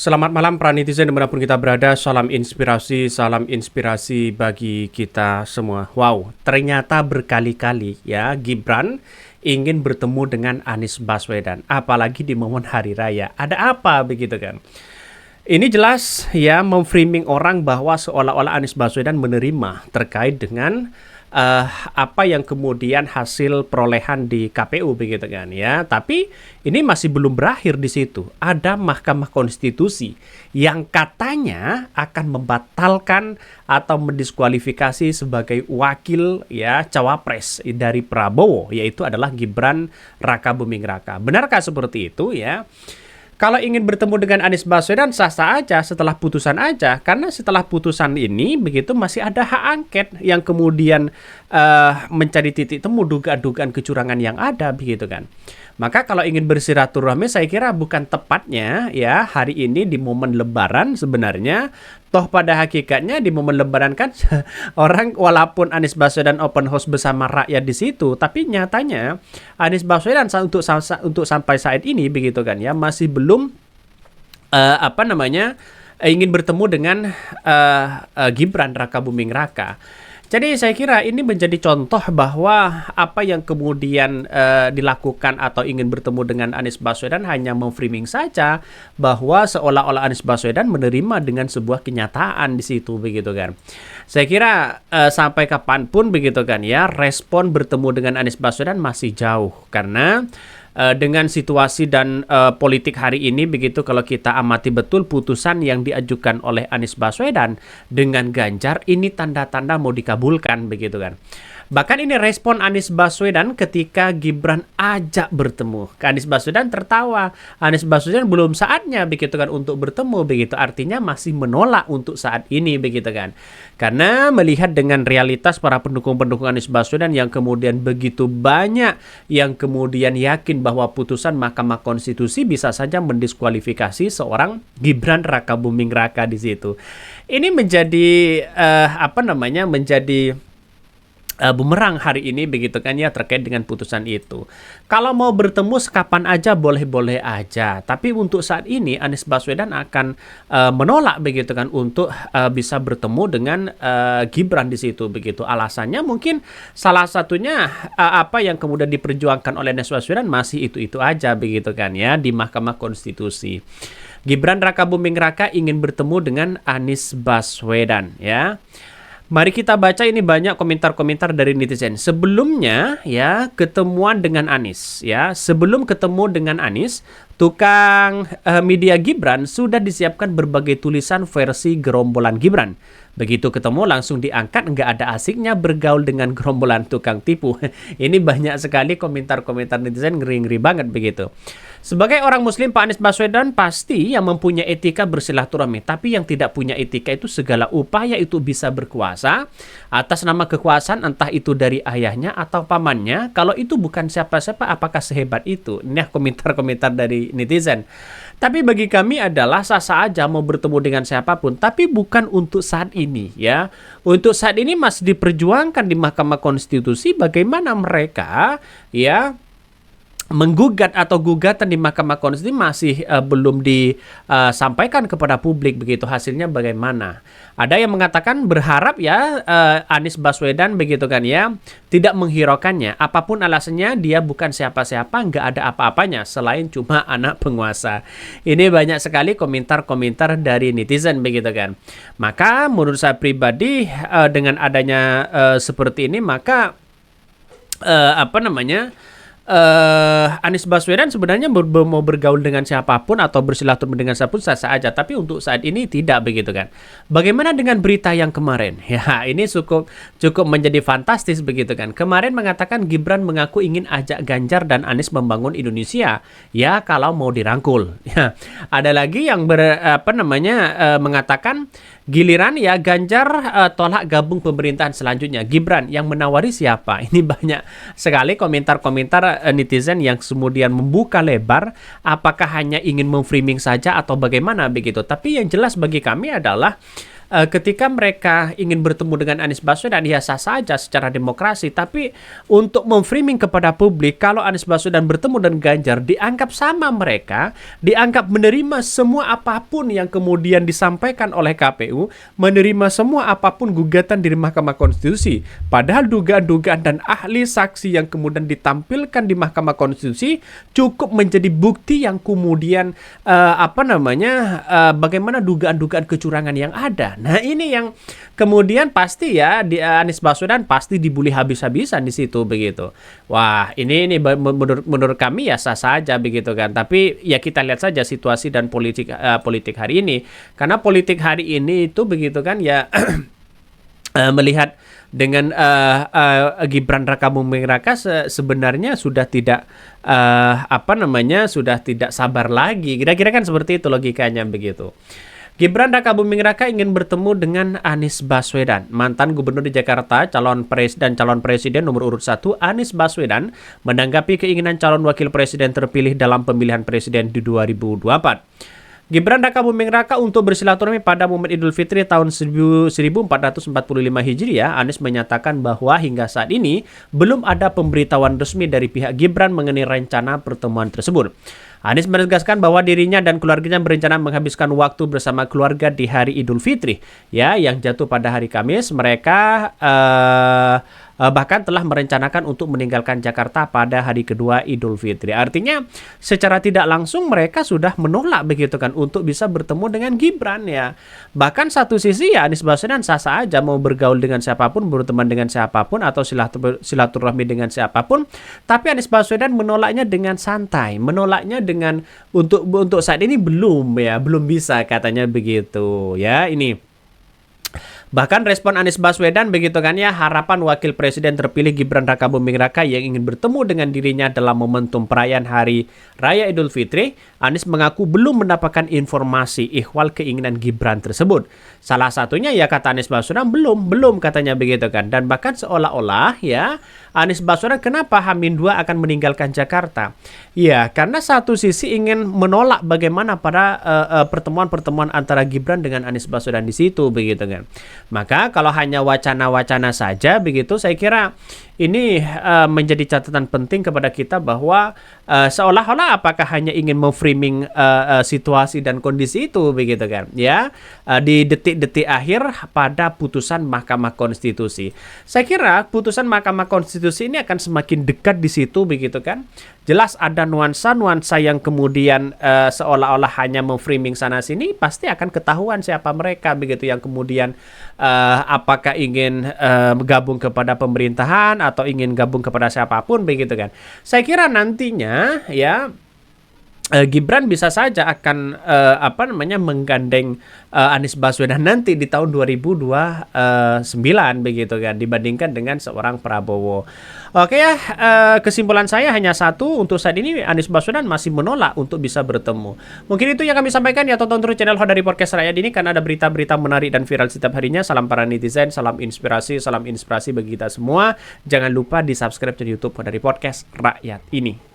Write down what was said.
Selamat malam para netizen dimanapun kita berada, salam inspirasi bagi kita semua. Wow, ternyata berkali-kali ya Gibran ingin bertemu dengan Anies Baswedan, apalagi di momen hari raya. Ada apa begitu kan? Ini jelas ya memframing orang bahwa seolah-olah Anies Baswedan menerima terkait dengan apa yang kemudian hasil perolehan di KPU begitu kan ya. Tapi ini masih belum berakhir di situ. Ada Mahkamah Konstitusi yang katanya akan membatalkan atau mendiskualifikasi sebagai wakil ya cawapres dari Prabowo, yaitu adalah Gibran Rakabuming Raka. Benarkah seperti itu ya? Kalau ingin bertemu dengan Anies Baswedan sah-sah aja setelah putusan aja, karena setelah putusan ini begitu masih ada hak angket yang kemudian mencari titik temu dugaan-dugaan kecurangan yang ada begitu kan. Maka kalau ingin bersilaturahmi saya kira bukan tepatnya ya hari ini di momen Lebaran sebenarnya. Toh pada hakikatnya di momen Lebaran kan orang walaupun Anies Baswedan open house bersama rakyat di situ, tapi nyatanya Anies Baswedan untuk sampai saat ini begitu kan ya masih belum ingin bertemu dengan Gibran Rakabuming Raka. Jadi saya kira ini menjadi contoh bahwa apa yang kemudian dilakukan atau ingin bertemu dengan Anies Baswedan hanya memframing saja bahwa seolah-olah Anies Baswedan menerima dengan sebuah kenyataan di situ begitu kan. Saya kira sampai kapanpun begitu kan ya respon bertemu dengan Anies Baswedan masih jauh karena dengan situasi dan politik hari ini begitu kalau kita amati betul putusan yang diajukan oleh Anies Baswedan dengan Ganjar ini tanda-tanda mau dikabulkan begitu kan. Bahkan ini respon Anies Baswedan ketika Gibran ajak bertemu. Anies Baswedan tertawa. Anies Baswedan belum saatnya begitu kan untuk bertemu begitu. Artinya masih menolak untuk saat ini begitu kan. Karena melihat dengan realitas para pendukung-pendukung Anies Baswedan yang kemudian begitu banyak yang kemudian yakin bahwa putusan Mahkamah Konstitusi bisa saja mendiskualifikasi seorang Gibran Rakabuming Raka di situ. Ini menjadi menjadi bumerang hari ini begitu kan ya terkait dengan putusan itu. Kalau mau bertemu kapan aja boleh-boleh aja. Tapi untuk saat ini Anies Baswedan akan menolak begitu kan untuk bisa bertemu dengan Gibran di situ begitu. Alasannya mungkin salah satunya apa yang kemudian diperjuangkan oleh Anies Baswedan masih itu-itu aja begitu kan ya di Mahkamah Konstitusi. Gibran Rakabuming Raka ingin bertemu dengan Anies Baswedan ya. Mari kita baca ini banyak komentar-komentar dari netizen. Sebelumnya ya ketemuan dengan Anies ya. Sebelum ketemu dengan Anies, tukang media Gibran sudah disiapkan berbagai tulisan versi gerombolan Gibran. Begitu ketemu langsung diangkat, nggak ada asiknya bergaul dengan gerombolan tukang tipu. Ini banyak sekali komentar-komentar netizen ngeri-ngeri banget begitu. Sebagai orang muslim, Pak Anies Baswedan pasti yang mempunyai etika bersilaturahmi. Tapi yang tidak punya etika itu segala upaya itu bisa berkuasa atas nama kekuasaan entah itu dari ayahnya atau pamannya. Kalau itu bukan siapa-siapa apakah sehebat itu? Ini komentar-komentar dari netizen. Tapi bagi kami adalah sah-sah aja mau bertemu dengan siapapun. Tapi bukan untuk saat ini ya. Untuk saat ini masih diperjuangkan di Mahkamah Konstitusi bagaimana mereka ya menggugat atau gugatan di Mahkamah Konstitusi masih belum disampaikan kepada publik begitu hasilnya bagaimana. Ada yang mengatakan berharap ya Anies Baswedan begitu kan ya tidak menghiraukannya. Apapun alasannya dia bukan siapa-siapa, nggak ada apa-apanya selain cuma anak penguasa. Ini banyak sekali komentar-komentar dari netizen begitu kan. Maka menurut saya pribadi dengan adanya seperti ini maka Anies Baswedan sebenarnya mau bergaul dengan siapapun atau bersilaturahmi dengan siapapun sah-sah aja. Tapi untuk saat ini tidak begitu kan. Bagaimana dengan berita yang kemarin? Ya ini cukup menjadi fantastis begitu kan. Kemarin mengatakan Gibran mengaku ingin ajak Ganjar dan Anies membangun Indonesia. Ya kalau mau dirangkul. Ya, ada lagi yang mengatakan giliran ya Ganjar tolak gabung pemerintahan selanjutnya. Gibran yang menawari siapa? Ini banyak sekali komentar-komentar netizen yang kemudian membuka lebar apakah hanya ingin memframing saja atau bagaimana begitu. Tapi yang jelas bagi kami adalah ketika mereka ingin bertemu dengan Anies Baswedan, ya sah saja secara demokrasi, tapi untuk memframing kepada publik kalau Anies Baswedan bertemu dengan Ganjar, dianggap sama mereka, dianggap menerima semua apapun yang kemudian disampaikan oleh KPU, menerima semua apapun gugatan dari Mahkamah Konstitusi. Padahal dugaan-dugaan dan ahli saksi yang kemudian ditampilkan di Mahkamah Konstitusi cukup menjadi bukti yang kemudian bagaimana dugaan-dugaan kecurangan yang ada. Nah, ini yang kemudian pasti ya Anies Baswedan pasti dibully habis-habisan di situ begitu. Wah, ini menurut kami ya sah saja begitu kan. Tapi ya kita lihat saja situasi dan politik hari ini. Karena politik hari ini itu begitu kan ya melihat dengan Gibran Rakabuming Raka sebenarnya sudah tidak sudah tidak sabar lagi. Kira-kira kan seperti itu logikanya begitu. Gibran Rakabuming Raka ingin bertemu dengan Anies Baswedan. Mantan Gubernur di Jakarta, calon presiden nomor urut 1 Anies Baswedan menanggapi keinginan calon wakil presiden terpilih dalam pemilihan presiden di 2024. Gibran Rakabuming Raka untuk bersilaturahmi pada momen Idul Fitri tahun 1445 Hijriah, Anies menyatakan bahwa hingga saat ini belum ada pemberitahuan resmi dari pihak Gibran mengenai rencana pertemuan tersebut. Anies menegaskan bahwa dirinya dan keluarganya berencana menghabiskan waktu bersama keluarga di hari Idul Fitri, ya, yang jatuh pada hari Kamis. Mereka bahkan telah merencanakan untuk meninggalkan Jakarta pada hari kedua Idul Fitri. Artinya secara tidak langsung mereka sudah menolak begitu kan untuk bisa bertemu dengan Gibran ya. Bahkan satu sisi ya Anies Baswedan sah-sah aja mau bergaul dengan siapapun, berteman dengan siapapun atau silaturahmi dengan siapapun, tapi Anies Baswedan menolaknya dengan santai, menolaknya dengan untuk saat ini belum bisa katanya begitu ya. Ini bahkan respon Anies Baswedan begitu kan ya, harapan wakil presiden terpilih Gibran Rakabuming Raka yang ingin bertemu dengan dirinya dalam momentum perayaan Hari Raya Idul Fitri, Anies mengaku belum mendapatkan informasi ihwal keinginan Gibran tersebut. Salah satunya ya kata Anies Baswedan belum katanya begitu kan. Dan bahkan seolah-olah ya Anies Baswedan kenapa H-2 akan meninggalkan Jakarta? Ya karena satu sisi ingin menolak bagaimana pada pertemuan-pertemuan antara Gibran dengan Anies Baswedan di situ begitu kan. Maka kalau hanya wacana-wacana saja begitu, saya kira ini menjadi catatan penting kepada kita bahwa seolah-olah apakah hanya ingin memframing situasi dan kondisi itu begitu kan ya di detik-detik akhir pada putusan Mahkamah Konstitusi. Saya kira putusan Mahkamah Konstitusi ini akan semakin dekat di situ begitu kan. Jelas ada nuansa-nuansa yang kemudian seolah-olah hanya memframing sana sini, pasti akan ketahuan siapa mereka begitu yang kemudian apakah ingin bergabung kepada pemerintahan atau ingin gabung kepada siapapun begitu kan. Saya kira nantinya ya Gibran bisa saja akan menggandeng Anies Baswedan nanti di tahun 2029 begitu kan dibandingkan dengan seorang Prabowo. Oke ya, kesimpulan saya hanya satu, untuk saat ini Anies Baswedan masih menolak untuk bisa bertemu. Mungkin itu yang kami sampaikan ya, tonton terus channel Hodari Podcast Rakyat ini karena ada berita-berita menarik dan viral setiap harinya. Salam para netizen, salam inspirasi bagi kita semua. Jangan lupa di subscribe channel YouTube Hodari Podcast Rakyat ini.